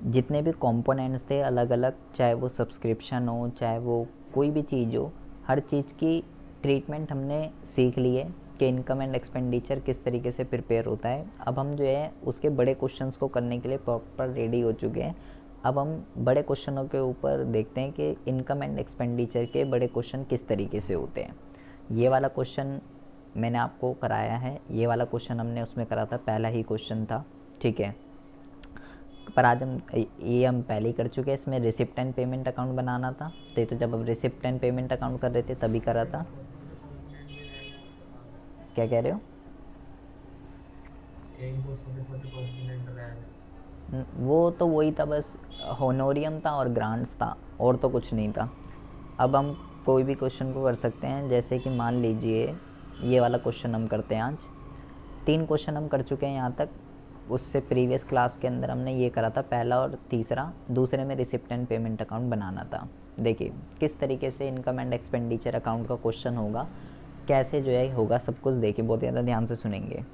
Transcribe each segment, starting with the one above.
जितने भी कंपोनेंट्स थे अलग अलग, चाहे वो सब्सक्रिप्शन हो, चाहे वो कोई भी चीज़ हो, हर चीज़ की ट्रीटमेंट हमने सीख ली है कि इनकम एंड एक्सपेंडिचर किस तरीके से प्रिपेयर होता है। अब हम जो है उसके बड़े क्वेश्चंस को करने के लिए प्रॉपर रेडी हो चुके हैं। अब हम बड़े क्वेश्चनों के ऊपर देखते हैं कि इनकम एंड एक्सपेंडिचर के बड़े क्वेश्चन किस तरीके से होते हैं। ये वाला क्वेश्चन मैंने आपको कराया है, ये वाला क्वेश्चन हमने उसमें करा था, पहला ही क्वेश्चन था, ठीक है। पर आज हम ये हम पहले ही कर चुके हैं। इसमें रिसिप्ट एंड पेमेंट अकाउंट बनाना था, तो ये तो जब हम रिसिप्ट एंड पेमेंट अकाउंट कर रहे थे तभी करा था। क्या कह रहे हो? वो तो वही था, बस होनोरियम था और ग्रांट्स था, और तो कुछ नहीं था। अब हम कोई भी क्वेश्चन को कर सकते हैं, जैसे कि मान लीजिए ये वाला क्वेश्चन हम करते हैं आज। 3 क्वेश्चन हम कर चुके हैं यहाँ तक। उससे प्रीवियस क्लास के अंदर हमने ये करा था, पहला और तीसरा। दूसरे में रिसिप्ट एंड पेमेंट अकाउंट बनाना था। देखिए किस तरीके से इनकम एंड एक्सपेंडिचर अकाउंट का क्वेश्चन होगा, कैसे जो है होगा, सब कुछ देखिए, बहुत ज़्यादा ध्यान से सुनेंगे।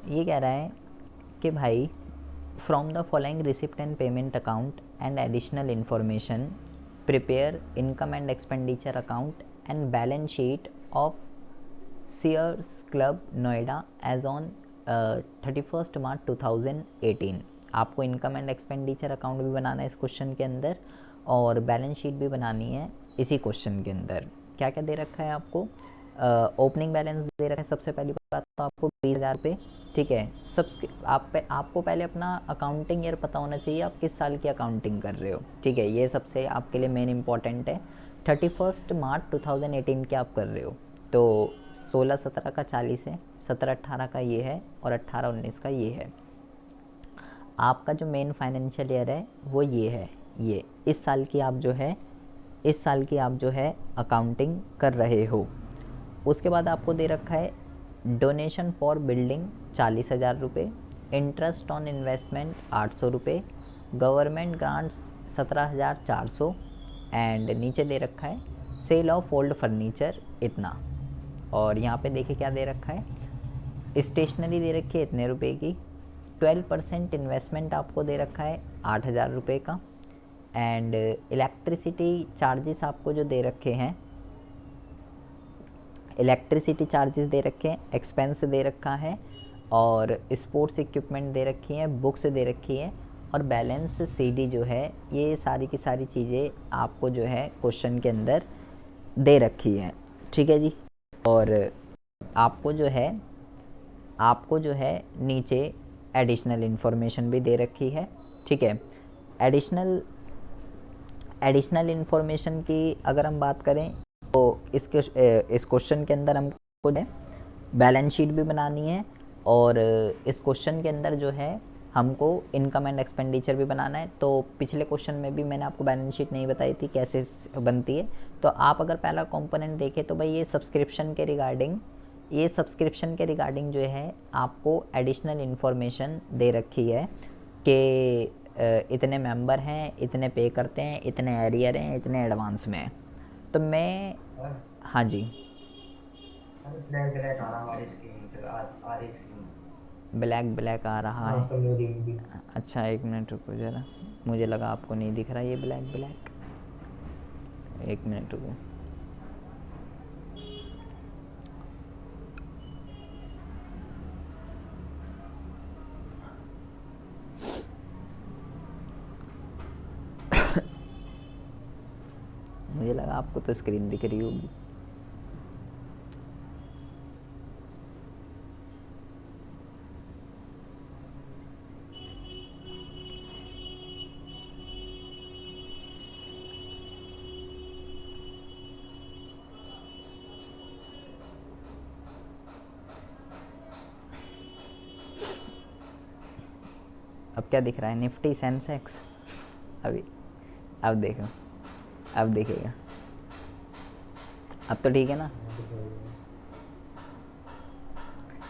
ये कह रहा है कि भाई from the following receipt and payment account and additional information prepare income and expenditure account and balance sheet of Sears club Noida as on 31 March 2018। आपको इनकम एंड एक्सपेंडिचर अकाउंट भी बनाना है इस क्वेश्चन के अंदर, और बैलेंस शीट भी बनानी है इसी क्वेश्चन के अंदर। क्या क्या दे रखा है आपको? ओपनिंग बैलेंस दे रखा है। सबसे पहली बात तो आपको 20,000 पे, ठीक है। आपको पहले अपना अकाउंटिंग ईयर पता होना चाहिए, आप किस साल की अकाउंटिंग कर रहे हो, ठीक है। ये सबसे आपके लिए मेन इंपॉर्टेंट है। 31 मार्च 2018 के आप कर रहे हो, तो 16-17 का 40 है, 17-18 का ये है, और 18-19 का ये है। आपका जो मेन फाइनेंशियल ईयर है वो ये है, ये इस साल की आप जो है, इस साल की आप जो है अकाउंटिंग कर रहे हो। उसके बाद आपको दे रखा है डोनेशन फॉर बिल्डिंग 40,000 रुपये, इंटरेस्ट ऑन इन्वेस्टमेंट 800 रुपये, गवर्नमेंट ग्रांट्स 17,400, एंड नीचे दे रखा है सेल ऑफ ओल्ड फर्नीचर इतना। और यहाँ पे देखिए क्या दे रखा है, स्टेशनरी दे रखी है इतने रुपए की, 12% इन्वेस्टमेंट आपको दे रखा है 8,000 रुपये का, एंड इलेक्ट्रिसिटी चार्जेस आपको जो दे रखे हैं, इलेक्ट्रिसिटी चार्जेस दे रखे हैं, एक्सपेंस दे रखा है, और स्पोर्ट्स इक्विपमेंट दे रखी हैं, बुक्स दे रखी है, और बैलेंस सीडी जो है, ये सारी की सारी चीज़ें आपको जो है क्वेश्चन के अंदर दे रखी हैं, ठीक है जी। और आपको जो है नीचे एडिशनल इन्फॉर्मेशन भी दे रखी है, ठीक है। एडिशनल एडिशनल इन्फॉर्मेशन की अगर हम बात करें तो इस क्वेश्चन के अंदर हमको बैलेंस शीट भी बनानी है, और इस क्वेश्चन के अंदर जो है हमको इनकम एंड एक्सपेंडिचर भी बनाना है। तो पिछले क्वेश्चन में भी मैंने आपको बैलेंस शीट नहीं बताई थी कैसे बनती है। तो आप अगर पहला कंपोनेंट देखें तो भाई ये सब्सक्रिप्शन के रिगार्डिंग जो है आपको एडिशनल इन्फॉर्मेशन दे रखी है कि इतने मेंबर हैं, इतने पे करते हैं, इतने एरियर हैं, इतने एडवांस में हैं। तो मैं, सर हाँ जी। सर ब्लैक ब्लैक आ रहा हमारी स्क्रीन पे आ रही स्क्रीन। ब्लैक ब्लैक आ रहा हाँ है? तो मेरी भी। अच्छा एक मिनट रुको ज़रा, मुझे लगा आपको नहीं दिख रहा ये ब्लैक ब्लैक। एक मिनट रुको। मुझे लगा आपको तो स्क्रीन दिख रही होगी। अब क्या दिख रहा है? Nifty Sensex. अभी, अब देखो, अब दिखेगा। अब तो ठीक है ना? हाँ दिखाइए।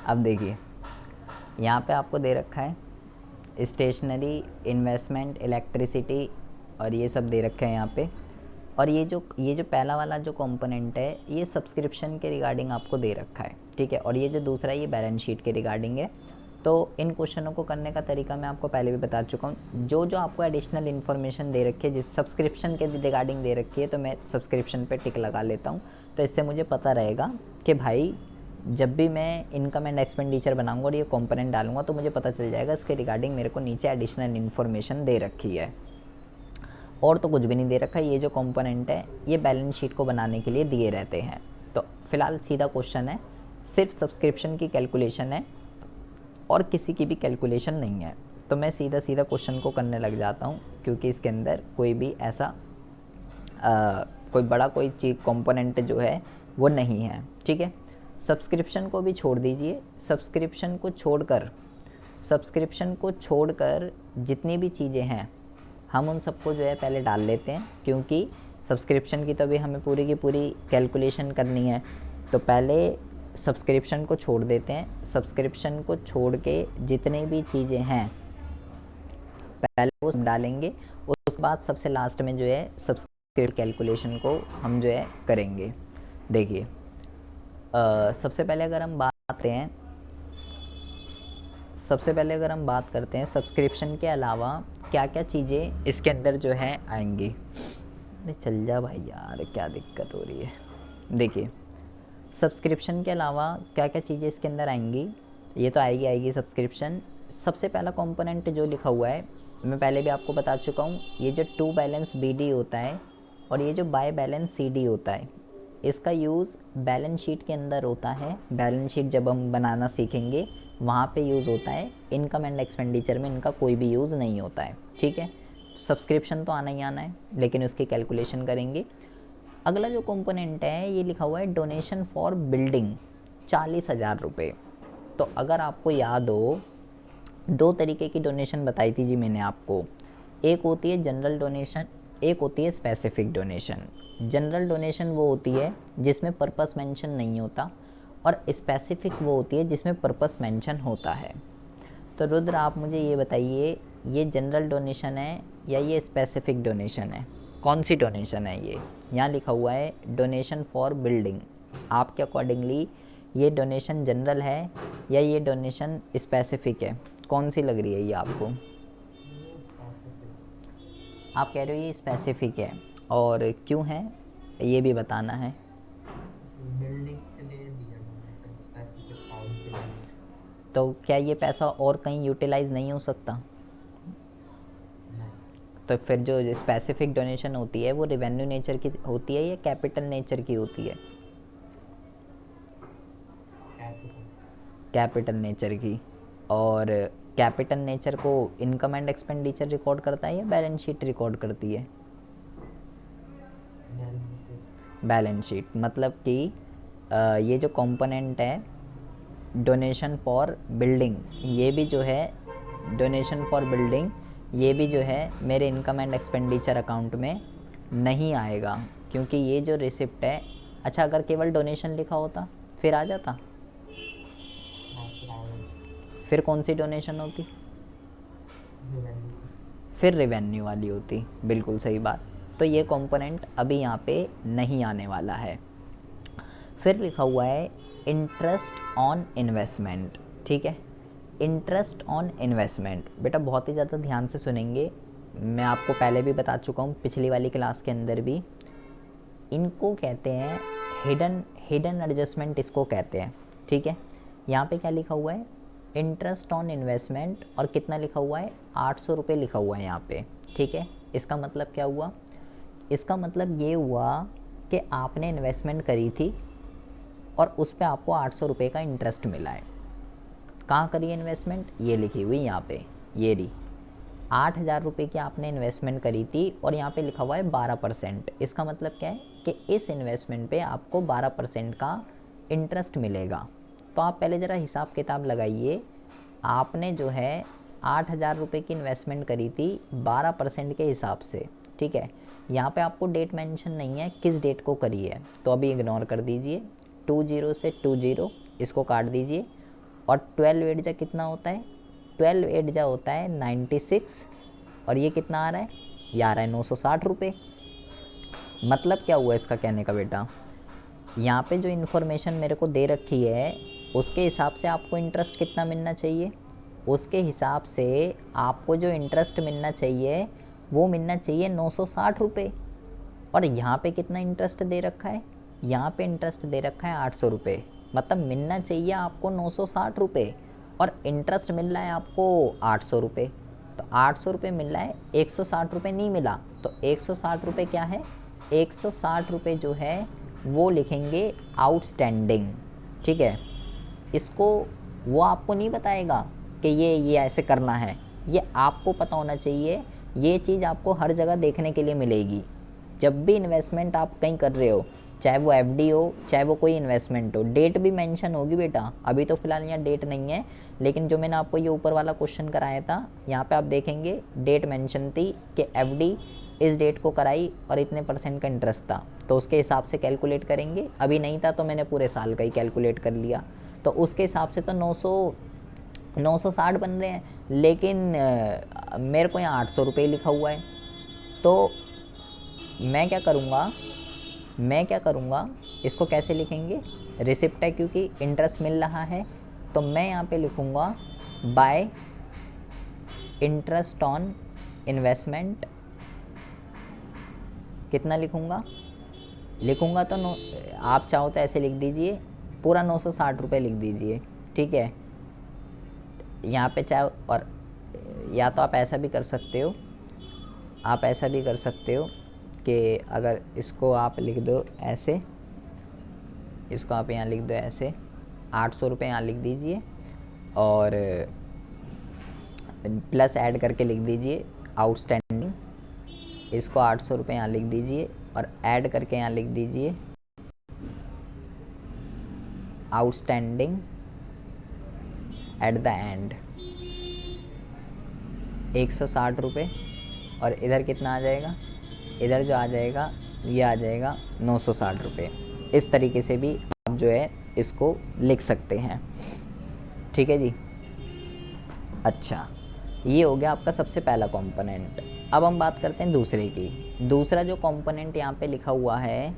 अब देखिए यहाँ पे आपको दे रखा है स्टेशनरी, इन्वेस्टमेंट, इलेक्ट्रिसिटी, और ये सब दे रखे हैं यहाँ पे। और ये जो पहला वाला जो कंपोनेंट है ये सब्सक्रिप्शन के रिगार्डिंग आपको दे रखा है, ठीक है। और ये जो दूसरा ये बैलेंस शीट के रिगार्डिंग है। तो इन क्वेश्चनों को करने का तरीका मैं आपको पहले भी बता चुका हूँ। जो जो आपको एडिशनल इन्फॉर्मेशन दे रखी है, जिस सब्सक्रिप्शन के रिगार्डिंग दे रखी है, तो मैं सब्सक्रिप्शन पे टिक लगा लेता हूँ। तो इससे मुझे पता रहेगा कि भाई जब भी मैं इनकम एंड एक्सपेंडिचर बनाऊंगा और ये कंपोनेंट डालूंगा तो मुझे पता चल जाएगा इसके रिगार्डिंग मेरे को नीचे एडिशनल इन्फॉर्मेशन दे रखी है। और तो कुछ भी नहीं दे रखा। ये जो कंपोनेंट है ये बैलेंस शीट को बनाने के लिए दिए रहते हैं। तो फिलहाल सीधा क्वेश्चन है, सिर्फ सब्सक्रिप्शन की कैलकुलेशन है और किसी की भी कैलकुलेशन नहीं है। तो मैं सीधा सीधा क्वेश्चन को करने लग जाता हूँ, क्योंकि इसके अंदर कोई भी ऐसा कोई बड़ा कोई चीज़ कंपोनेंट जो है वो नहीं है। ठीक है, सब्सक्रिप्शन को भी छोड़ दीजिए। सब्सक्रिप्शन को छोड़कर जितनी भी चीज़ें हैं हम उन सबको जो है पहले डाल लेते हैं, क्योंकि सब्सक्रिप्शन की तो अभी हमें पूरी की पूरी कैलकुलेशन करनी है। तो पहले सब्सक्रिप्शन को छोड़ देते हैं। सब्सक्रिप्शन को छोड़ के जितनी भी चीज़ें हैं पहले वो सब डालेंगे। उसके बाद सबसे लास्ट में जो है सब्सक्रिप्शन कैलकुलेशन को हम जो है करेंगे। देखिए, सबसे पहले अगर हम बात करते हैं सब्सक्रिप्शन के अलावा क्या क्या चीज़ें इसके अंदर जो है आएंगी। अरे चल जा भाई यार, क्या दिक्कत हो रही है। देखिए, सब्सक्रिप्शन के अलावा क्या क्या चीज़ें इसके अंदर आएंगी, ये तो आएगी सब्सक्रिप्शन। सबसे पहला कंपोनेंट जो लिखा हुआ है, मैं पहले भी आपको बता चुका हूँ, ये जो टू बैलेंस BD होता है और ये जो बाय बैलेंस CD होता है, इसका यूज़ बैलेंस शीट के अंदर होता है। बैलेंस शीट जब हम बनाना सीखेंगे वहाँ पे यूज़ होता है। इनकम एंड एक्सपेंडिचर में इनका कोई भी यूज़ नहीं होता है। ठीक है, सब्सक्रिप्शन तो आना ही आना है, लेकिन उसकी कैलकुलेशन करेंगे। अगला जो कंपोनेंट है ये लिखा हुआ है डोनेशन फॉर बिल्डिंग, 40,000 रुपये। तो अगर आपको याद हो, दो तरीके की डोनेशन बताई थी जी मैंने आपको। एक होती है जनरल डोनेशन, एक होती है स्पेसिफिक डोनेशन। जनरल डोनेशन वो होती है जिसमें पर्पस मेंशन नहीं होता, और स्पेसिफिक वो होती है जिसमें पर्पस मेंशन होता है। तो रुद्र आप मुझे ये बताइए, ये जनरल डोनेशन है या ये स्पेसिफिक डोनेशन है? कौन सी डोनेशन है ये? यहाँ लिखा हुआ है डोनेशन फॉर बिल्डिंग। आपके अकॉर्डिंगली ये डोनेशन जनरल है या ये डोनेशन स्पेसिफिक है? कौन सी लग रही है ये आपको? आप कह रहे हो ये स्पेसिफिक है, और क्यों है ये भी बताना है। बिल्डिंग के लिए दिया डोनेशन, स्पेसिफिक काम के लिए। तो क्या ये पैसा और कहीं यूटिलाइज नहीं हो सकता? नहीं, तो फिर जो स्पेसिफिक डोनेशन होती है वो रिवेन्यू नेचर की होती है या कैपिटल नेचर की होती है? कैपिटल नेचर की। और कैपिटल नेचर को इनकम एंड एक्सपेंडिचर रिकॉर्ड करता है या बैलेंस शीट रिकॉर्ड करती है? Balance sheet. मतलब कि ये जो कंपोनेंट है डोनेशन फॉर बिल्डिंग, ये भी जो है डोनेशन फॉर बिल्डिंग, ये भी जो है मेरे इनकम एंड एक्सपेंडिचर अकाउंट में नहीं आएगा, क्योंकि ये जो रिसिप्ट है। अच्छा, अगर केवल डोनेशन लिखा होता फिर आ जाता? फिर कौन सी डोनेशन होती? फिर रेवेन्यू वाली होती। बिल्कुल सही बात। तो ये कंपोनेंट अभी यहाँ पे नहीं आने वाला है। फिर लिखा हुआ है इंटरेस्ट ऑन इन्वेस्टमेंट। ठीक है, इंटरेस्ट ऑन इन्वेस्टमेंट बेटा बहुत ही ज़्यादा ध्यान से सुनेंगे। मैं आपको पहले भी बता चुका हूँ, पिछली वाली क्लास के अंदर भी। इनको कहते हैं हिडन एडजस्टमेंट, इसको कहते हैं। ठीक है, यहाँ पे क्या लिखा हुआ है? इंटरेस्ट ऑन इन्वेस्टमेंट, और कितना लिखा हुआ है? 800 रुपये लिखा हुआ है यहाँ पे। ठीक है, इसका मतलब क्या हुआ? इसका मतलब ये हुआ कि आपने इन्वेस्टमेंट करी थी और उस पर आपको 800 रुपये का इंटरेस्ट मिला है। कहाँ करी है इन्वेस्टमेंट? ये लिखी हुई यहाँ पे, ये रही। 8,000 रुपये की आपने इन्वेस्टमेंट करी थी और यहाँ पे लिखा हुआ है 12%। इसका मतलब क्या है कि इस इन्वेस्टमेंट पे आपको 12% का इंटरेस्ट मिलेगा। तो आप पहले ज़रा हिसाब किताब लगाइए। आपने जो है 8,000 रुपये की इन्वेस्टमेंट करी थी 12% के हिसाब से। ठीक है, यहाँ पे आपको डेट मेंशन नहीं है किस डेट को करी है, तो अभी इग्नोर कर दीजिए। 20 से 20 इसको काट दीजिए, और 12 8 जा कितना होता है? 12 8 जा होता है 96, और ये कितना आ रहा है? ये आ रहा है 960 रुपये। मतलब क्या हुआ इसका कहने का बेटा? यहाँ पे जो इन्फॉर्मेशन मेरे को दे रखी है उसके हिसाब से आपको इंटरेस्ट कितना मिलना चाहिए? उसके हिसाब से आपको जो इंटरेस्ट मिलना चाहिए वो मिलना चाहिए 960 रुपये। और यहाँ पे कितना इंटरेस्ट दे रखा है, यहाँ पे इंटरेस्ट दे रखा है 800 रुपये। मतलब मिलना चाहिए आपको 960 रुपये और इंटरेस्ट मिल रहा है आपको 800 रुपये। तो 800 रुपये मिल रहा है, 160 रुपये नहीं मिला। तो 160 रुपये क्या है, 160 रुपये जो है वो लिखेंगे आउटस्टैंडिंग। ठीक है, इसको वो आपको नहीं बताएगा कि ये ऐसे करना है, ये आपको पता होना चाहिए। ये चीज़ आपको हर जगह देखने के लिए मिलेगी। जब भी इन्वेस्टमेंट आप कहीं कर रहे हो, चाहे वो एफडी हो, चाहे वो कोई इन्वेस्टमेंट हो, डेट भी मेंशन होगी बेटा। अभी तो फ़िलहाल यहाँ डेट नहीं है, लेकिन जो मैंने आपको ये ऊपर वाला क्वेश्चन कराया था, यहाँ पे आप देखेंगे डेट मेंशन थी कि एफडी इस डेट को कराई और इतने % का इंटरेस्ट था, तो उसके हिसाब से कैलकुलेट करेंगे। अभी नहीं था तो मैंने पूरे साल का ही कैलकुलेट कर लिया, तो उसके हिसाब से तो 960 बन रहे हैं। लेकिन मेरे को यहाँ 800 रुपये लिखा हुआ है। तो मैं क्या करूँगा, इसको कैसे लिखेंगे, रिसिप्ट है क्योंकि इंटरेस्ट मिल रहा है, तो मैं यहाँ पे लिखूँगा बाय इंटरेस्ट ऑन इन्वेस्टमेंट। कितना लिखूँगा तो आप चाहो तो ऐसे लिख दीजिए, पूरा 960 रुपये लिख दीजिए। ठीक है, यहाँ पे चाहे, और या तो आप ऐसा भी कर सकते हो, कि अगर इसको आप लिख दो ऐसे, इसको आप यहाँ लिख दो ऐसे, 800 रुपये यहाँ लिख दीजिए और प्लस ऐड करके लिख दीजिए आउटस्टैंडिंग। इसको 800 रुपये यहाँ लिख दीजिए और ऐड करके यहाँ लिख दीजिए आउटस्टैंडिंग एट द एंड 160 रुपये। और इधर कितना आ जाएगा, इधर जो आ जाएगा ये आ जाएगा 960 रुपये। इस तरीके से भी आप जो है इसको लिख सकते हैं। ठीक है जी। अच्छा, ये हो गया आपका सबसे पहला कंपोनेंट। अब हम बात करते हैं दूसरे की। दूसरा जो कंपोनेंट यहाँ पे लिखा हुआ है,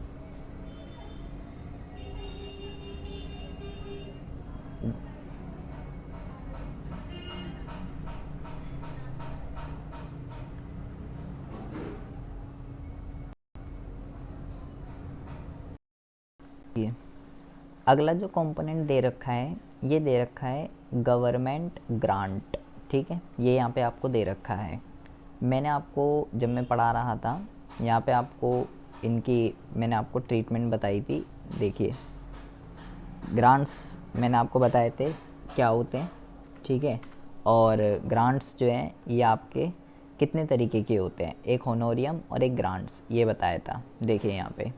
अगला जो कंपोनेंट दे रखा है, ये दे रखा है गवर्नमेंट ग्रांट। ठीक है, ये यहाँ पे आपको दे रखा है। मैंने आपको जब मैं पढ़ा रहा था यहाँ पे आपको मैंने आपको ट्रीटमेंट बताई थी। देखिए, ग्रांट्स मैंने आपको बताए थे क्या होते हैं। ठीक है, और ग्रांट्स जो हैं ये आपके कितने तरीके के होते हैं, एक होनोरियम और एक ग्रांट्स, ये बताया था। देखिए यहाँ पे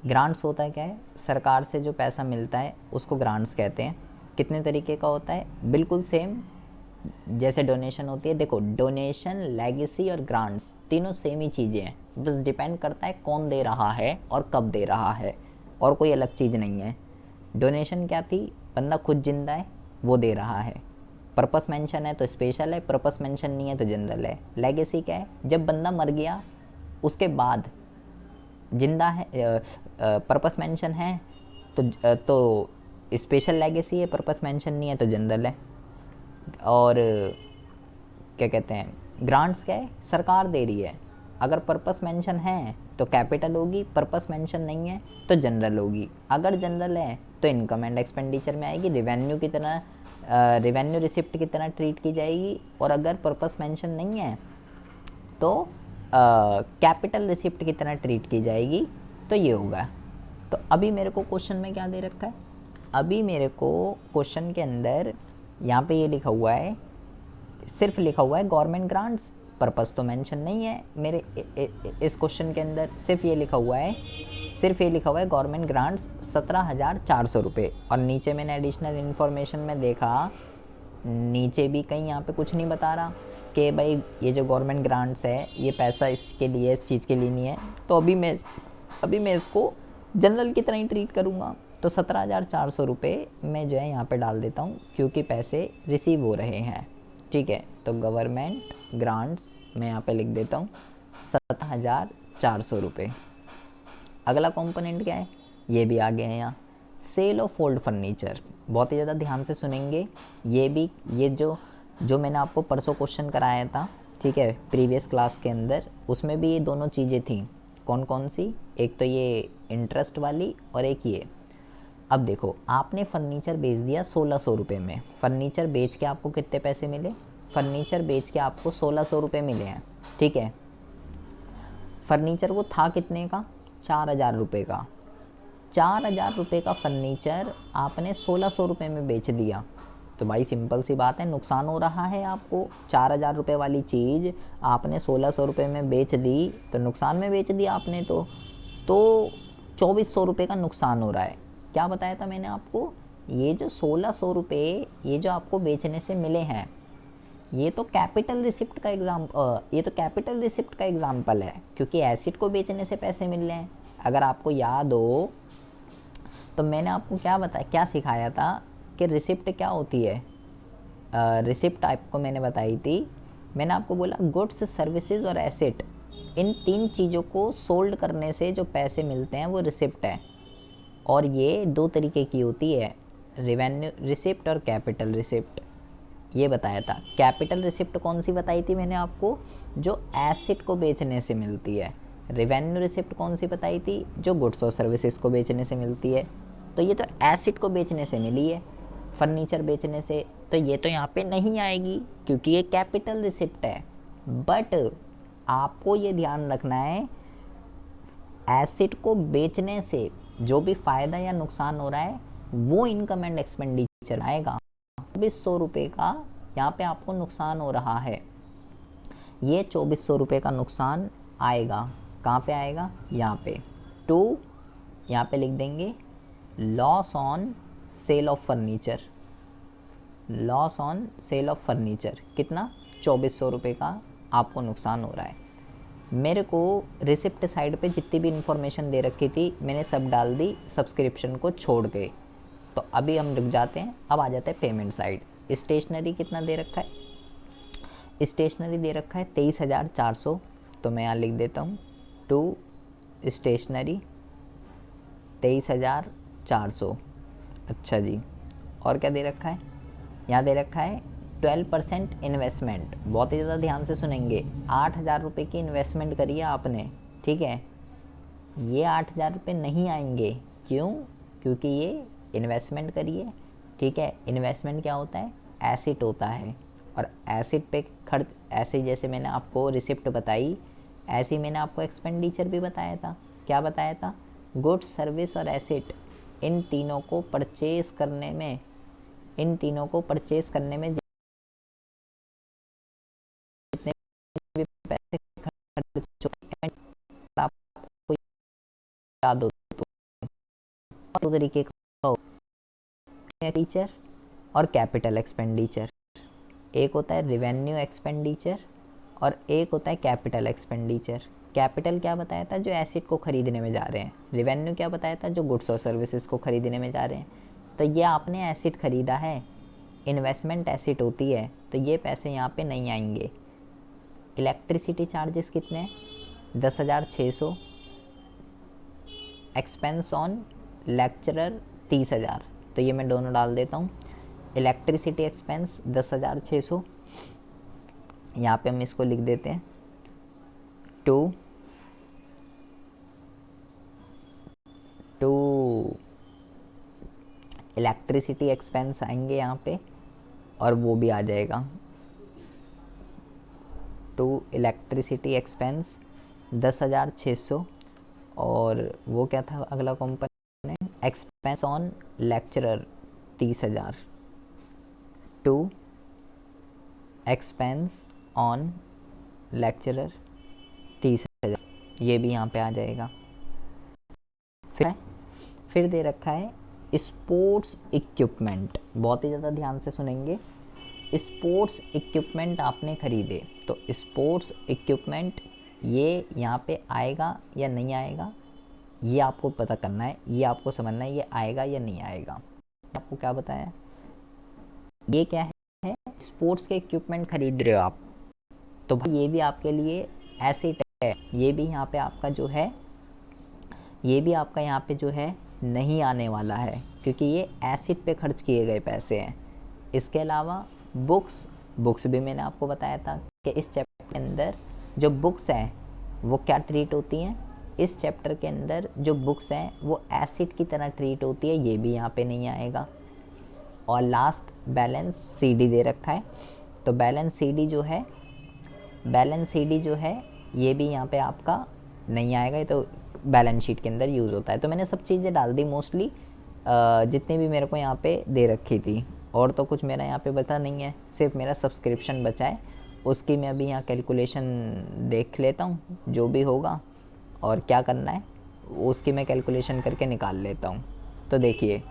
ग्रांट्स होता है क्या है, सरकार से जो पैसा मिलता है उसको ग्रांट्स कहते हैं। कितने तरीके का होता है, बिल्कुल सेम जैसे डोनेशन होती है। देखो, डोनेशन, लेगेसी और ग्रांट्स तीनों सेम ही चीज़ें हैं, बस डिपेंड करता है कौन दे रहा है और कब दे रहा है, और कोई अलग चीज़ नहीं है। डोनेशन क्या थी, बंदा खुद जिंदा है वो दे रहा है। पर्पस मेंशन है तो स्पेशल है, पर्पस मेंशन नहीं है तो जनरल है। लेगेसी क्या है, जब बंदा मर गया उसके बाद जिंदा है, पर्पस मेंशन है तो स्पेशल लेगेसी है, पर्पस मेंशन नहीं है तो जनरल है। और क्या कहते हैं, ग्रांट्स क्या है, सरकार दे रही है। अगर पर्पस मेंशन है तो कैपिटल होगी, पर्पस मेंशन नहीं है तो जनरल होगी। अगर जनरल है तो इनकम एंड एक्सपेंडिचर में आएगी, रेवेन्यू की तरह, रेवेन्यू रिसिप्ट की तरह ट्रीट की जाएगी। और अगर पर्पस मेंशन नहीं है तो कैपिटल रिसिप्ट की तरह ट्रीट की जाएगी। तो ये होगा। तो अभी मेरे को क्वेश्चन में क्या दे रखा है, अभी मेरे को क्वेश्चन के अंदर यहाँ पे ये लिखा हुआ है, सिर्फ लिखा हुआ है गवर्नमेंट ग्रांट्स, पर्पस तो मेंशन नहीं है मेरे इस क्वेश्चन के अंदर। सिर्फ ये लिखा हुआ है गवर्नमेंट ग्रांट्स 17,400 रुपये। और नीचे मैंने एडिशनल इन्फॉर्मेशन में देखा, नीचे भी कहीं यहाँ पे कुछ नहीं बता रहा कि भाई ये जो गवर्नमेंट ग्रांट्स है ये पैसा इसके लिए, इस चीज़ के लिए नहीं है। तो अभी मैं इसको जनरल की तरह ही ट्रीट करूँगा। तो 17,400 रुपये मैं जो है यहाँ पे डाल देता हूँ, क्योंकि पैसे रिसीव हो रहे हैं। ठीक है, तो गवर्नमेंट ग्रांट्स मैं यहाँ पे लिख देता हूँ 17,400 रुपये। अगला कंपोनेंट क्या है, ये भी आ गया है यहाँ सेल ऑफ ओल्ड फर्नीचर, बहुत ही ज़्यादा ध्यान से सुनेंगे। ये जो मैंने आपको परसों क्वेश्चन कराया था, ठीक है, प्रीवियस क्लास के अंदर, उसमें भी ये दोनों चीज़ें थी। कौन कौन सी? एक तो ये इंटरेस्ट वाली और एक ये। अब देखो, आपने फर्नीचर बेच दिया 1600 रुपये में। फर्नीचर बेच के आपको कितने पैसे मिले? फर्नीचर बेच के आपको 1600 रुपये मिले हैं, ठीक है। फर्नीचर वो था कितने का? 4000 रुपये का। 4000 रुपये का फर्नीचर आपने 1600 रुपये में बेच दिया, तो भाई सिंपल सी बात है, नुकसान हो रहा है आपको। 4000 रुपये वाली चीज़ आपने 1600 रुपये में बेच दी, तो नुकसान में बेच दिया आपने। तो 2400 रुपये का नुकसान हो रहा है। क्या बताया था मैंने आपको? ये जो 1600 रुपये ये जो आपको बेचने से मिले हैं, ये तो कैपिटल रिसिप्ट का एग्जाम्पल है, क्योंकि एसिड को बेचने से पैसे मिल रहे हैं। अगर आपको याद हो तो मैंने आपको क्या सिखाया था कि रिसिप्ट क्या होती है। रिसिप्ट आपको मैंने बताई थी। मैंने आपको बोला गुड्स, सर्विसेज और एसेट, इन 3 चीज़ों को सोल्ड करने से जो पैसे मिलते हैं वो रिसिप्ट है। और ये 2 तरीके की होती है, रेवेन्यू रिसिप्ट और कैपिटल रिसिप्ट, ये बताया था। कैपिटल रिसिप्ट कौन सी बताई थी मैंने आपको? जो एसेट को बेचने से मिलती है। रेवेन्यू रिसिप्ट कौन सी बताई थी? जो गुड्स और सर्विसेज को बेचने से मिलती है। तो ये तो एसेट को बेचने से मिली है, फर्नीचर बेचने से, तो ये तो यहाँ पे नहीं आएगी क्योंकि ये कैपिटल रिसिप्ट है। बट आपको ये ध्यान रखना है, एसेट को बेचने से जो भी फ़ायदा या नुकसान हो रहा है वो इनकम एंड एक्सपेंडिचर आएगा। 2400 रुपये का यहाँ पे आपको नुकसान हो रहा है, ये 2400 रुपये का नुकसान आएगा। कहाँ पे आएगा? यहाँ पे। टू, यहाँ पे लिख देंगे loss on sale of furniture. Loss on sale of furniture कितना? 2400 रुपये का आपको नुकसान हो रहा है। मेरे को रिसिप्ट साइड पे जितनी भी इंफॉर्मेशन दे रखी थी मैंने सब डाल दी सब्सक्रिप्शन को छोड़ के। तो अभी हम रुक जाते हैं, अब आ जाते हैं पेमेंट साइड। स्टेशनरी कितना दे रखा है? स्टेशनरी दे रखा है 23,400, तो मैं यहाँ लिख देता हूँ टू स्टेशनरी 23,400। अच्छा जी, और क्या दे रखा है? यहाँ दे रखा है 12% इन्वेस्टमेंट। बहुत ही ज़्यादा ध्यान से सुनेंगे। 8,000 रुपये की इन्वेस्टमेंट करी है आपने, ठीक है। ये 8,000 रुपये नहीं आएंगे, क्यों? क्योंकि ये इन्वेस्टमेंट करी है, ठीक है। इन्वेस्टमेंट क्या होता है? एसेट होता है। और एसेट पे खर्च, ऐसे जैसे मैंने आपको रिसिप्ट बताई, ऐसे ही मैंने आपको एक्सपेंडिचर भी बताया था। क्या बताया था? गुड्स, सर्विस और एसेट, इन तीनों को परचेज करने में जितने भी पैसे खर्च होते हैं, आपको याद हो तो 2 तरीके का एक्सपेंडिचर और कैपिटल एक्सपेंडिचर। एक होता है रिवेन्यू एक्सपेंडिचर और एक होता है कैपिटल एक्सपेंडिचर। कैपिटल क्या बताया था? जो एसेट को खरीदने में जा रहे हैं। रिवेन्यू क्या बताया था? जो गुड्स और सर्विसेज को खरीदने में जा रहे हैं। तो ये आपने एसेट खरीदा है, इन्वेस्टमेंट एसेट होती है, तो ये पैसे यहाँ पे नहीं आएंगे। इलेक्ट्रिसिटी चार्जेस कितने हैं? 10,600। एक्सपेंस ऑन लेक्चरर 30,000, तो ये मैं दोनों डाल देता हूँ। इलेक्ट्रिसिटी एक्सपेंस 10,600, यहाँ पे हम इसको लिख देते हैं टू इलेक्ट्रिसिटी एक्सपेंस आएंगे यहाँ पे, और वो भी आ जाएगा टू इलेक्ट्रिसिटी एक्सपेंस 10,600। और वो क्या था अगला component? Expense on lecturer 30,000। To expense on lecturer 30,000, ये भी यहाँ पे आ जाएगा। फिर दे रखा है स्पोर्ट्स इक्विपमेंट। बहुत ही ज़्यादा ध्यान से सुनेंगे। स्पोर्ट्स इक्विपमेंट आपने खरीदे, तो स्पोर्ट्स इक्विपमेंट ये यहाँ पे आएगा या नहीं आएगा, ये आपको पता करना है, ये आपको समझना है, ये आएगा या नहीं आएगा। आपको क्या बताया? ये क्या है? स्पोर्ट्स के इक्विपमेंट खरीद रहे हो आप, तो भाई ये भी आपके लिए एसेट है। ये भी यहाँ पे आपका जो है, ये भी आपका यहाँ पे जो है नहीं आने वाला है, क्योंकि ये एसिड पे खर्च किए गए पैसे हैं। इसके अलावा बुक्स भी मैंने आपको बताया था कि इस चैप्टर के अंदर जो बुक्स हैं वो क्या ट्रीट होती हैं। इस चैप्टर के अंदर जो बुक्स हैं वो एसिड की तरह ट्रीट होती है, ये भी यहाँ पे नहीं आएगा। और लास्ट बैलेंस सीडी दे रखा है, तो बैलेंस सीडी जो है ये भी यहाँ पे आपका नहीं आएगा, ये तो बैलेंस शीट के अंदर यूज़ होता है। तो मैंने सब चीज़ें डाल दी मोस्टली, जितनी भी मेरे को यहाँ पे दे रखी थी, और तो कुछ मेरा यहाँ पे बता नहीं है, सिर्फ मेरा सब्सक्रिप्शन बचा है। उसकी मैं अभी यहाँ कैलकुलेशन देख लेता हूँ जो भी होगा, और क्या करना है उसकी मैं कैलकुलेशन करके निकाल लेता हूँ। तो देखिए,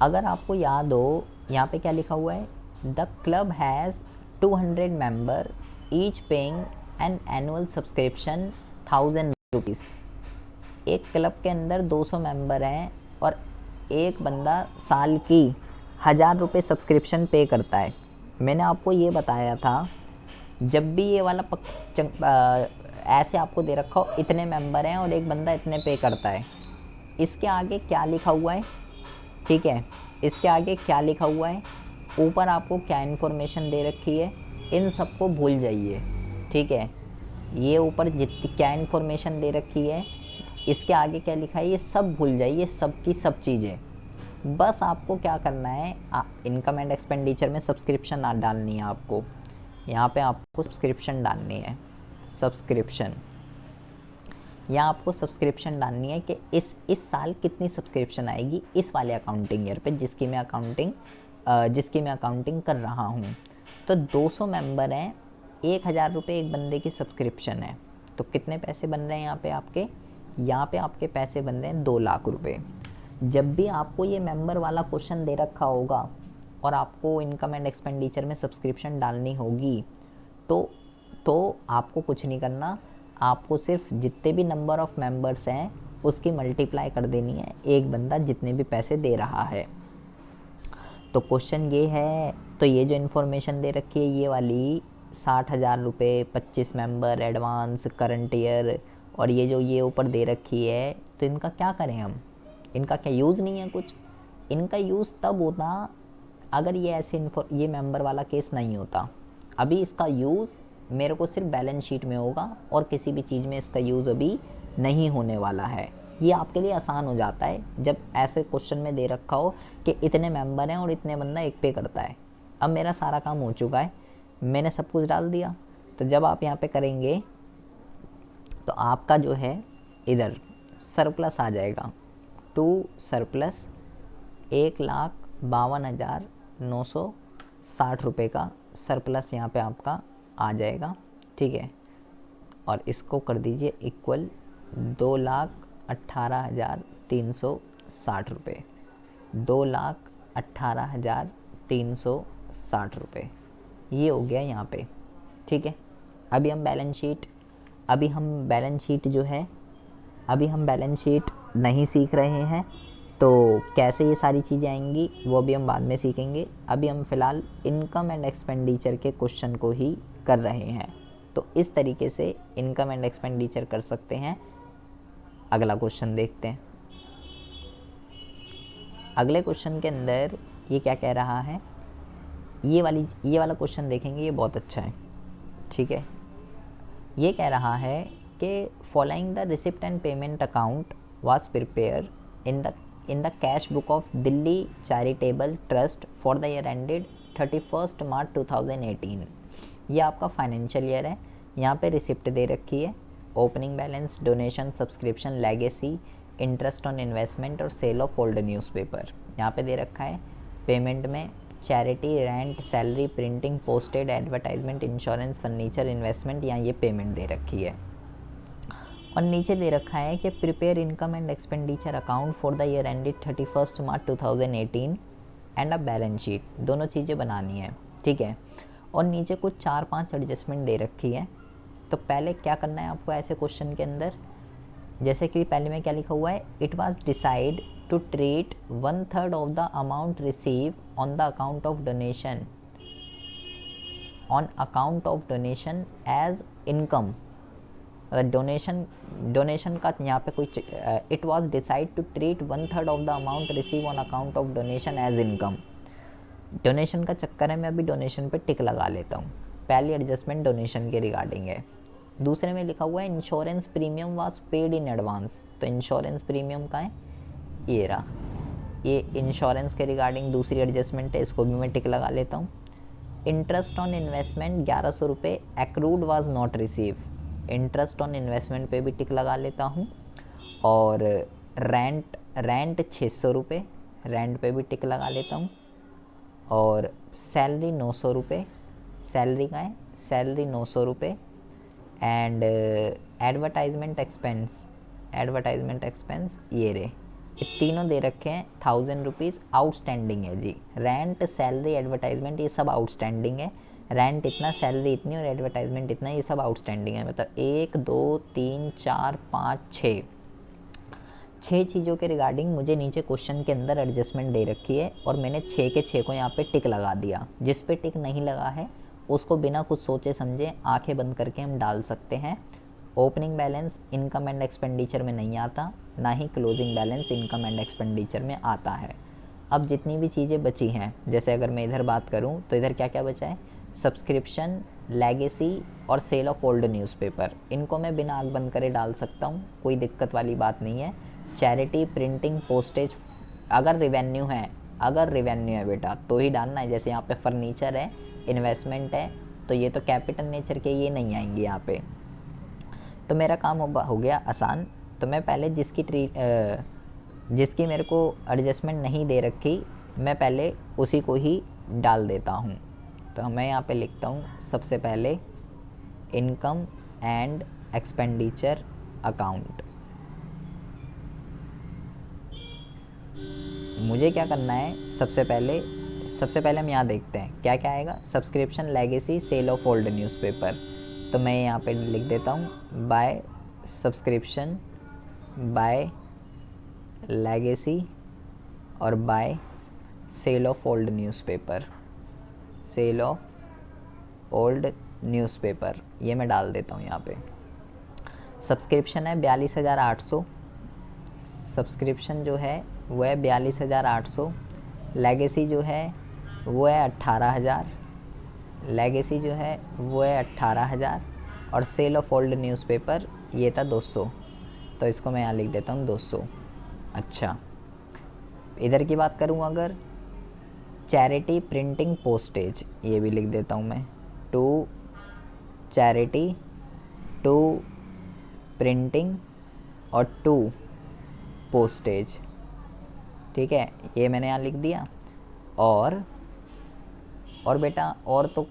अगर आपको याद हो यहाँ पे क्या लिखा हुआ है, the club has 200 member each paying an annual subscription 1000 rupees. एक क्लब के अंदर 200 मेंबर हैं और एक बंदा साल की 1000 रुपये सब्सक्रिप्शन पे करता है। मैंने आपको ये बताया था, जब भी ये वाला ऐसे आपको दे रखा हो इतने मेंबर हैं और एक बंदा इतने पे करता है, इसके आगे क्या लिखा हुआ है, ठीक है, इसके आगे क्या लिखा हुआ है, ऊपर आपको क्या इन्फॉर्मेशन दे रखी है, इन सबको भूल जाइए, ठीक है। ये ऊपर जितनी क्या इन्फॉर्मेशन दे रखी है, इसके आगे क्या लिखा है, ये सब भूल जाइए, सब की सब चीज़ें। बस आपको क्या करना है, इनकम एंड एक्सपेंडिचर में सब्सक्रिप्शन डालनी है आपको, यहाँ पे आपको सब्सक्रिप्शन डालनी है, सब्सक्रिप्शन, यहाँ आपको सब्सक्रिप्शन डालनी है कि इस साल कितनी सब्सक्रिप्शन आएगी इस वाले अकाउंटिंग ईयर पे जिसकी मैं अकाउंटिंग कर रहा हूँ। तो 200 मेंबर हैं, 1000 रुपये एक बंदे की सब्सक्रिप्शन है, तो कितने पैसे बन रहे हैं यहाँ पे आपके पैसे बन रहे हैं 2 लाख रुपए। जब भी आपको ये मेंबर वाला क्वेश्चन दे रखा होगा और आपको इनकम एंड एक्सपेंडिचर में सब्सक्रिप्शन डालनी होगी, तो आपको कुछ नहीं करना, आपको सिर्फ जितने भी नंबर ऑफ़ मेंबर्स हैं उसकी मल्टीप्लाई कर देनी है, एक बंदा जितने भी पैसे दे रहा है। तो क्वेश्चन ये है, तो ये जो इन्फॉर्मेशन दे रखी है ये वाली 60,000 रुपये, 25 मेंबर, एडवांस, करंट ईयर, और ये जो ये ऊपर दे रखी है, तो इनका क्या करें हम, इनका क्या यूज़ नहीं है कुछ। इनका यूज़ तब होता अगर ये ये मेंबर वाला केस नहीं होता। अभी इसका यूज़ मेरे को सिर्फ बैलेंस शीट में होगा और किसी भी चीज़ में इसका यूज़ अभी नहीं होने वाला है। ये आपके लिए आसान हो जाता है जब ऐसे क्वेश्चन में दे रखा हो कि इतने मेंबर हैं और इतने बंदा एक पे करता है। अब मेरा सारा काम हो चुका है, मैंने सब कुछ डाल दिया, तो जब आप यहाँ पे करेंगे तो आपका जो है इधर सरप्लस आ जाएगा, टू सरप्लस 1,52,960 रुपये का सरप्लस यहाँ पे आपका आ जाएगा, ठीक है। और इसको कर दीजिए इक्वल 2,18,360 रुपये, 2,18,360 रुपये, ये हो गया यहाँ पे, ठीक है। अभी हम बैलेंस शीट नहीं सीख रहे हैं, तो कैसे ये सारी चीज़ें आएंगी वो भी हम बाद में सीखेंगे। अभी हम फ़िलहाल इनकम एंड एक्सपेंडिचर के क्वेश्चन को ही कर रहे हैं, तो इस तरीके से इनकम एंड एक्सपेंडिचर कर सकते हैं। अगला क्वेश्चन देखते हैं। अगले क्वेश्चन के अंदर ये क्या कह रहा है, ये वाला क्वेश्चन देखेंगे, ये बहुत अच्छा है, ठीक है। ये कह रहा है कि following the receipt and payment account was prepare in the cash book of Delhi Charitable Trust for the year ended 31st March 2018। ये आपका फाइनेंशियल ईयर है। यहाँ पे रिसिप्ट दे रखी है, opening balance, donation, subscription, legacy, interest on investment और cell of old newspaper यहाँ पे दे रखा है। पेमेंट में charity, rent, salary, printing, posted, advertisement, insurance, furniture, investment, यहाँ ये पेमेंट दे रखी है। और नीचे दे रखा है कि prepare income and expenditure account for the year ended 31 March 2018 and a balance sheet, दोनों चीज़ें बनानी है, ठीक है। और नीचे कुछ 4-5 एडजस्टमेंट दे रखी है। तो पहले क्या करना है आपको ऐसे क्वेश्चन के अंदर, जैसे कि पहले में क्या लिखा हुआ है, it was decide to treat 1/3 of the amount receive on the account of donation as income मतलब डोनेशन का यहाँ पे कोई it was decide to treat 1/3 of the amount receive on account of donation as income. Donation का चक्कर है, मैं अभी डोनेशन पे टिक लगा लेता हूँ। पहली एडजस्टमेंट डोनेशन के रिगार्डिंग है। दूसरे में लिखा हुआ है insurance premium was paid in advance, तो इंश्योरेंस प्रीमियम का है ये रहा, ये इंश्योरेंस के रिगार्डिंग दूसरी एडजस्टमेंट है, इसको भी मैं टिक लगा लेता हूँ। इंटरेस्ट ऑन इन्वेस्टमेंट 1100 रुपये accrued was not receive, interest on investment पे भी टिक लगा लेता हूँ। और रेंट 600 रुपये, रेंट पे भी टिक लगा लेता हूँ। और सैलरी 900 रुपये, सैलरी का है, सैलरी 900 रुपये। एंड एडवर्टाइजमेंट एक्सपेंस ये रहे, ये तीनों दे रखे हैं 1000 रुपीज़ आउटस्टैंडिंग है जी। रेंट, सैलरी, एडवर्टाइजमेंट ये सब आउटस्टैंडिंग है। रेंट इतना, सैलरी इतनी और एडवर्टाइजमेंट इतना, ये सब आउटस्टैंडिंग है। मतलब 1 2 3 4 5 6 चीज़ों के रिगार्डिंग मुझे नीचे क्वेश्चन के अंदर एडजस्टमेंट दे रखी है और मैंने 6 के 6 को यहाँ पे टिक लगा दिया। जिस पे टिक नहीं लगा है उसको बिना कुछ सोचे समझे आंखें बंद करके हम डाल सकते हैं। Opening balance income and expenditure में नहीं आता, ना ही closing balance income and expenditure में आता है। अब जितनी भी चीज़ें बची हैं, जैसे अगर मैं इधर बात करूं तो इधर क्या क्या बचा है, सब्सक्रिप्शन, लेगेसी और सेल ऑफ ओल्ड न्यूज़पेपर, इनको मैं बिना आँख बंद करे डाल सकता हूँ, कोई दिक्कत वाली बात नहीं है। चैरिटी, प्रिंटिंग, पोस्टेज, अगर रिवेन्यू है बेटा तो ही डालना है। जैसे यहाँ पे फर्नीचर है, इन्वेस्टमेंट है, तो ये तो कैपिटल नेचर के, ये नहीं आएंगे यहाँ पे। तो मेरा काम हो गया आसान। तो मैं पहले जिसकी मेरे को एडजस्टमेंट नहीं दे रखी, मैं पहले उसी को ही डाल देता हूँ। तो मैं यहाँ पे लिखता हूँ सबसे पहले इनकम एंड एक्सपेंडिचर अकाउंट। मुझे क्या करना है, सबसे पहले हम यहाँ देखते हैं क्या क्या आएगा। Subscription, legacy, sale of old newspaper, तो मैं यहाँ पे लिख देता हूँ बाय सब्सक्रिप्शन, बाय लेगेसी और by sale of old newspaper, sale of old newspaper, ये मैं डाल देता हूँ यहाँ पे। सब्सक्रिप्शन है 42,800, सब्सक्रिप्शन जो है वो है 42,800। लेगेसी जो है वो है 18,000, लेगेसी जो है वो है 18,000। और सेल ऑफ ओल्ड न्यूज़पेपर ये था 200, तो इसको मैं यहाँ लिख देता हूँ 200। अच्छा, इधर की बात करूँ अगर, चैरिटी, प्रिंटिंग, पोस्टेज, ये भी लिख देता हूँ मैं, 2 चैरिटी, 2 प्रिंटिंग और 2 पोस्टेज। ठीक है, ये मैंने यहाँ लिख दिया। और बेटा और तो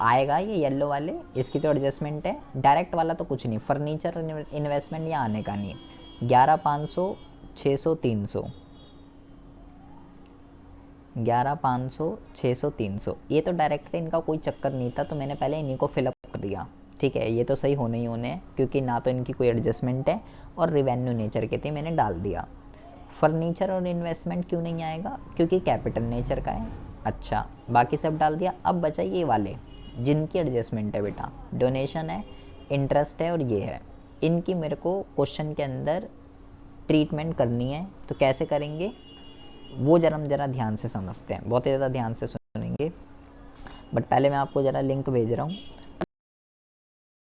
आएगा ये येलो वाले, इसकी तो एडजस्टमेंट है। डायरेक्ट वाला तो कुछ नहीं, फर्नीचर और इन्वेस्टमेंट यहाँ आने का नहीं। 11,500, 600, 300, 11,500, 600, 300, ये तो डायरेक्ट थे, इनका कोई चक्कर नहीं था, तो मैंने पहले इन्हीं को फिलअप कर दिया। ठीक है, ये तो सही होने ही होने हैं, क्योंकि ना तो इनकी कोई एडजस्टमेंट है और रिवेन्यू नेचर के थे, मैंने डाल दिया। फर्नीचर और इन्वेस्टमेंट क्यों नहीं आएगा, क्योंकि कैपिटल नेचर का है। अच्छा, बाकी सब डाल दिया। अब बचा ये वाले जिनकी एडजस्टमेंट है बेटा, डोनेशन है, इंटरेस्ट है और ये है, इनकी मेरे को क्वेश्चन के अंदर ट्रीटमेंट करनी है। तो कैसे करेंगे वो जरा ध्यान से समझते हैं, बहुत ही ज़्यादा ध्यान से सुनेंगे। बट पहले मैं आपको ज़रा लिंक भेज रहा हूँ।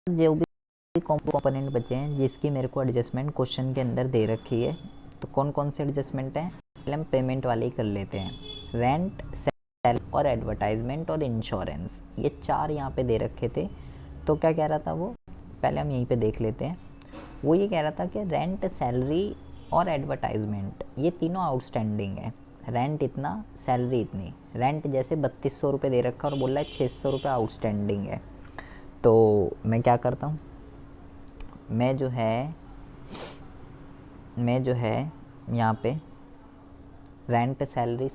जो भी कंपोनेंट बचे हैं जिसकी मेरे को एडजस्टमेंट क्वेश्चन के अंदर दे रखी है, तो कौन कौन से एडजस्टमेंट हैं, पहले हम पेमेंट वाले ही कर लेते हैं। रेंट, सेल और एडवर्टाइजमेंट और इंश्योरेंस, ये 4 यहाँ पे दे रखे थे। तो क्या कह रहा था वो, पहले हम यहीं पे देख लेते हैं। वो ये कह रहा था कि रेंट, सैलरी और एडवर्टाइजमेंट ये तीनों आउटस्टैंडिंग है। रेंट इतना, सैलरी इतनी। रेंट जैसे 3200 रुपये दे रखा और बोल रहा है 600 रुपये आउटस्टैंडिंग है। तो मैं क्या करता हूँ, मैं जो है यहाँ पे रेंट सैलरी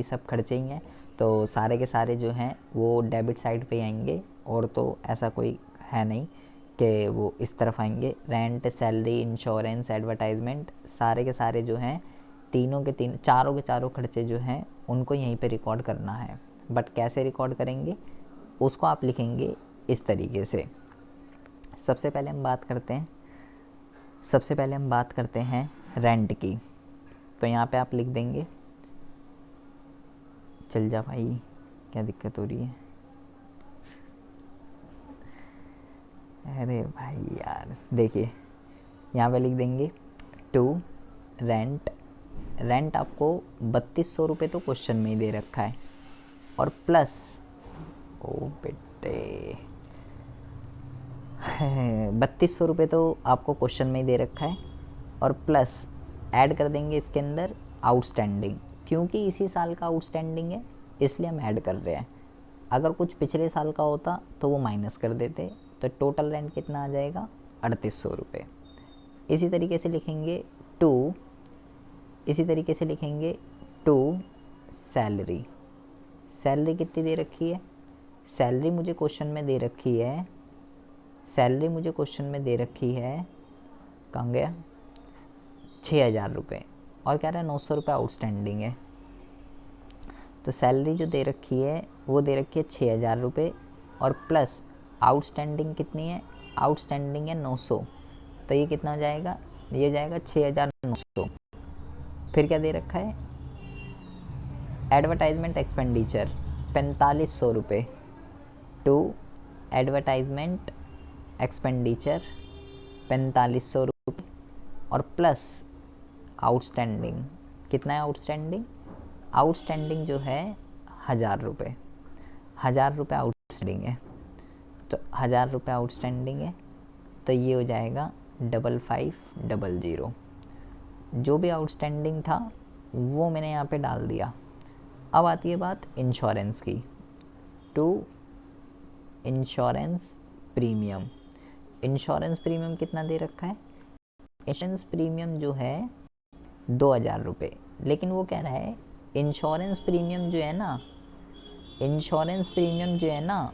सब खर्चे ही हैं, तो सारे के सारे जो हैं वो डेबिट साइड पे आएंगे, और तो ऐसा कोई है नहीं कि वो इस तरफ आएंगे। रेंट, सैलरी, इंश्योरेंस, एडवर्टाइजमेंट, सारे के सारे जो हैं चारों के चारों खर्चे जो हैं उनको यहीं पे रिकॉर्ड करना है। बट कैसे रिकॉर्ड करेंगे उसको आप लिखेंगे इस तरीके से, सबसे पहले हम बात करते हैं रेंट की। तो यहाँ पे आप लिख देंगे, चल जा भाई, क्या दिक्कत हो रही है, अरे भाई यार, देखिए यहाँ पे लिख देंगे टू रेंट आपको 3200 रुपये तो क्वेश्चन में ही दे रखा है, और प्लस, ओ बेटे 3200 रुपये तो आपको क्वेश्चन में ही दे रखा है, और प्लस ऐड कर देंगे इसके अंदर आउटस्टैंडिंग, क्योंकि इसी साल का आउटस्टैंडिंग है इसलिए हम ऐड कर रहे हैं। अगर कुछ पिछले साल का होता तो वो माइनस कर देते, तो टोटल रेंट कितना आ जाएगा, 3800 रुपये। इसी तरीके से लिखेंगे टू सैलरी कितनी दे रखी है, सैलरी मुझे क्वेश्चन में दे रखी है, कहाँ गया, 6000 रुपये, और कह रहा है 900 रुपये आउटस्टैंडिंग है। तो सैलरी जो दे रखी है वो दे रखी है 6000 रुपये, और प्लस आउटस्टैंडिंग कितनी है, आउटस्टैंडिंग है 900, तो ये कितना हो जाएगा, ये जाएगा 6900। फिर क्या दे रखा है, एडवर्टाइजमेंट एक्सपेंडिचर 4500 रुपये, टू एडवर्टाइजमेंट एक्सपेंडिचर 4500 रुपये, और प्लस आउटस्टैंडिंग कितना है, आउटस्टैंडिंग जो है 1000 रुपये, 1000 रुपये आउटस्टैंडिंग है। तो 1000 रुपये आउटस्टैंडिंग है, तो ये हो जाएगा 5500। जो भी आउटस्टैंडिंग था वो मैंने यहाँ पे डाल दिया। अब आती है बात इंश्योरेंस की, टू इंश्योरेंस प्रीमियम कितना दे रखा है, इंश्योरेंस प्रीमियम जो है 2000 रुपये, लेकिन वो कह रहा है इंश्योरेंस प्रीमियम जो है ना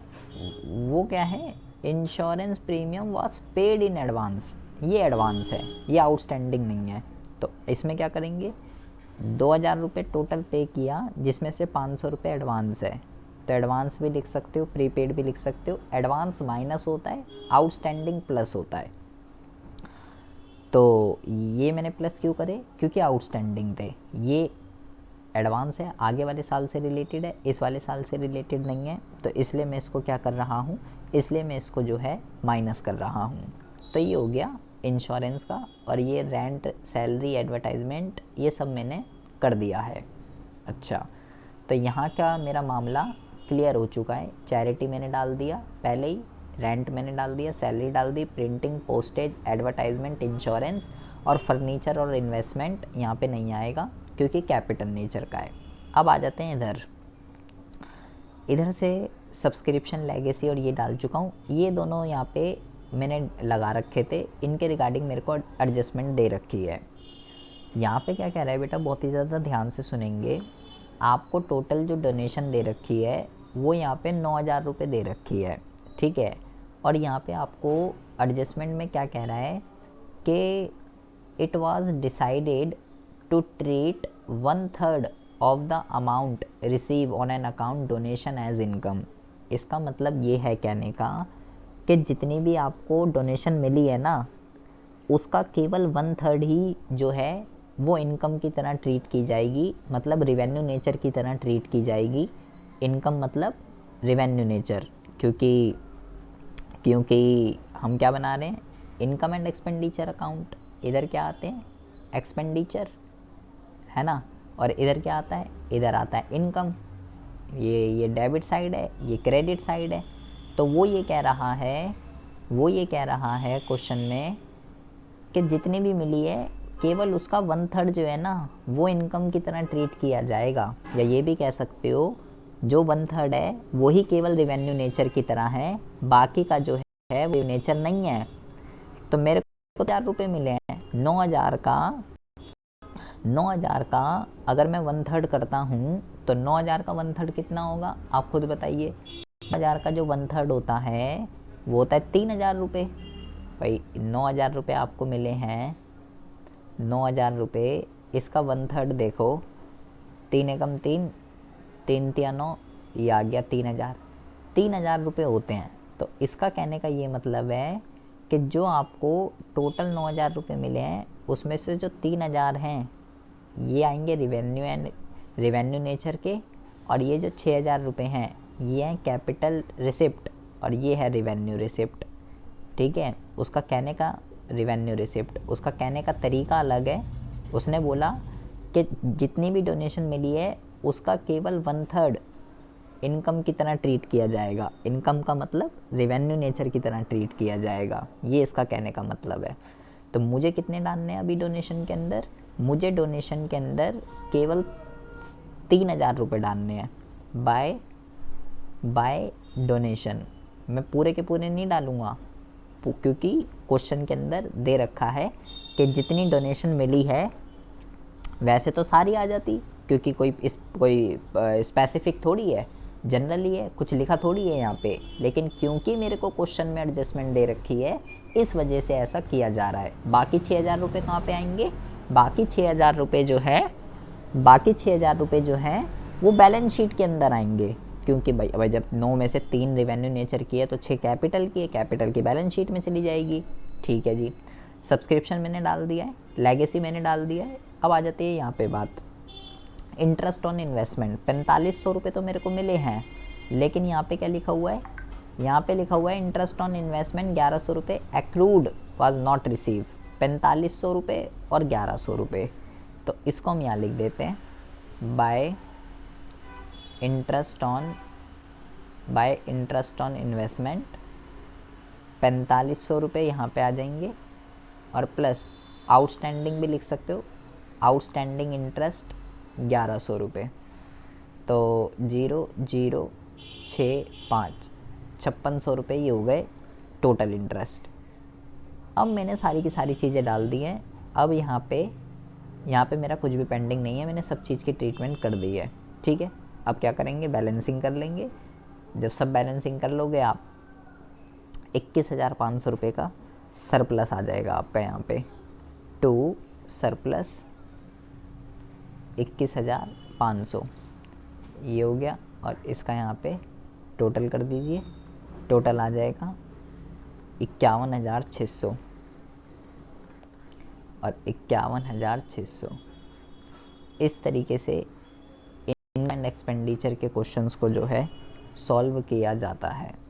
वो क्या है, insurance premium was paid in advance, ये एडवांस है, ये आउटस्टैंडिंग नहीं है। तो इसमें क्या करेंगे, 2000 रुपये टोटल पे किया, जिसमें से 500 रुपये एडवांस है, तो एडवांस भी लिख सकते हो, प्रीपेड भी लिख सकते हो। एडवांस माइनस होता है, आउटस्टैंडिंग प्लस होता है। तो ये मैंने प्लस क्यों करे, क्योंकि आउटस्टैंडिंग थे, ये एडवांस है, आगे वाले साल से रिलेटेड है, इस वाले साल से रिलेटेड नहीं है, तो इसलिए मैं इसको क्या कर रहा हूँ, इसलिए मैं इसको जो है माइनस कर रहा हूँ। तो ये हो गया इंश्योरेंस का, और ये रेंट, सैलरी, एडवर्टाइजमेंट, ये सब मैंने कर दिया है। अच्छा, तो यहाँ का मेरा मामला क्लियर हो चुका है। चैरिटी मैंने डाल दिया पहले ही, रेंट मैंने डाल दिया, सैलरी डाल दी, प्रिंटिंग, पोस्टेज, एडवर्टाइजमेंट, इंश्योरेंस, और फर्नीचर और इन्वेस्टमेंट यहाँ पे नहीं आएगा क्योंकि कैपिटल नेचर का है। अब आ जाते हैं इधर से सब्सक्रिप्शन, लेगेसी और ये डाल चुका हूँ। ये दोनों यहाँ पे मैंने लगा रखे थे, इनके रिगार्डिंग मेरे को एडजस्टमेंट दे रखी है। यहाँ पे क्या कह रहा है बेटा, बहुत ही ज़्यादा ध्यान से सुनेंगे। आपको टोटल जो डोनेशन दे रखी है वो यहाँ पे 9000 रुपये दे रखी है, ठीक है। और यहाँ पे आपको एडजस्टमेंट में क्या कह रहा है कि it was decided to treat 1/3 of the amount receive on an account donation as income. इसका मतलब ये है कहने का कि जितनी भी आपको डोनेशन मिली है ना, उसका केवल 1/3 ही जो है वो इनकम की तरह ट्रीट की जाएगी, मतलब रिवेन्यू नेचर की तरह ट्रीट की जाएगी। इनकम मतलब रिवेन्यू नेचर, क्योंकि हम क्या बना रहे हैं, इनकम एंड एक्सपेंडिचर अकाउंट। इधर क्या आते हैं, एक्सपेंडिचर, है ना, और इधर क्या आता है, इधर आता है इनकम। ये डेबिट साइड है, ये क्रेडिट साइड है। तो वो ये कह रहा है क्वेश्चन में कि जितनी भी मिली है केवल उसका 1/3 जो है ना वो इनकम की तरह ट्रीट किया जाएगा, या ये भी कह सकते हो जो 1/3 है वही केवल रिवेन्यू नेचर की तरह है, बाकी का जो है वो नेचर नहीं है। तो मेरे को 4 रुपये मिले हैं, 9000 का अगर मैं 1/3 करता हूँ तो 9000 का 1/3 कितना होगा, आप खुद बताइए। 9000 का जो 1/3 होता है वो होता है 3000 रुपये। भाई 9000 रुपये आपको मिले हैं, 9000 रुपये, इसका 1/3 देखो, 3 एकम 3, 3 तिया 9, ये आ गया 3000 रुपये होते हैं। तो इसका कहने का ये मतलब है कि जो आपको टोटल 9,000 रुपये मिले हैं उसमें से जो 3,000 हैं ये आएंगे रेवेन्यू नेचर के, और ये जो 6,000 रुपये हैं ये हैं कैपिटल रिसिप्ट, और ये है रेवेन्यू रिसिप्ट। ठीक है, उसका कहने का रेवेन्यू रिसिप्ट, उसका कहने का तरीका अलग है। उसने बोला कि जितनी भी डोनेशन मिली है उसका केवल 1/3 इनकम की तरह ट्रीट किया जाएगा। इनकम का मतलब रेवेन्यू नेचर की तरह ट्रीट किया जाएगा, ये इसका कहने का मतलब है। तो मुझे कितने डालने हैं अभी डोनेशन के अंदर? मुझे डोनेशन के अंदर केवल 3,000 रुपये डालने हैं बाय डोनेशन। मैं पूरे के पूरे नहीं डालूँगा क्योंकि क्वेश्चन के अंदर दे रखा है कि जितनी डोनेशन मिली है, वैसे तो सारी आ जाती क्योंकि कोई स्पेसिफिक थोड़ी है, जनरली है, कुछ लिखा थोड़ी है यहाँ पे, लेकिन क्योंकि मेरे को क्वेश्चन में एडजस्टमेंट दे रखी है इस वजह से ऐसा किया जा रहा है। बाकी 6,000 रुपये कहाँ पे आएंगे? बाकी 6,000 रुपये जो है वो बैलेंस शीट के अंदर आएंगे, क्योंकि भाई जब 9 में से 3 रेवेन्यू नेचर की है तो 6 कैपिटल की है, कैपिटल की बैलेंस शीट में चली जाएगी। ठीक है जी, सब्सक्रिप्शन मैंने डाल दिया है, लेगेसी मैंने डाल दिया है। अब आ जाती है यहाँ पे बात इंटरेस्ट ऑन इन्वेस्टमेंट। 4500 रुपये तो मेरे को मिले हैं, लेकिन यहाँ पे क्या लिखा हुआ है? यहाँ पे लिखा हुआ है इंटरेस्ट ऑन इन्वेस्टमेंट 1100 रुपये एक्रूड वाज नॉट रिसीव। 4500 रुपये और 1100 रुपये, तो इसको हम यहाँ लिख देते हैं बाय इंटरेस्ट ऑन इन्वेस्टमेंट 4500 रुपये यहाँ पे आ जाएंगे, और प्लस आउटस्टैंडिंग भी लिख सकते हो, आउटस्टैंडिंग इंटरेस्ट 1100 रुपये। तो 0,065 5600 रुपये ये हो गए टोटल इंटरेस्ट। अब मैंने सारी की सारी चीज़ें डाल दी हैं। अब यहाँ पे मेरा कुछ भी पेंडिंग नहीं है, मैंने सब चीज़ की ट्रीटमेंट कर दी है। ठीक है, अब क्या करेंगे? बैलेंसिंग कर लेंगे। जब सब बैलेंसिंग कर लोगे आप, 21,500 रुपये का सरप्लस आ जाएगा आपका यहाँ पे। टू सरप्लस 21,500 ये हो गया, और इसका यहाँ पे टोटल कर दीजिए। टोटल आ जाएगा 51,600 और 51,600। इस तरीके से इनकम एंड एक्सपेंडिचर के क्वेश्चंस को जो है सॉल्व किया जाता है।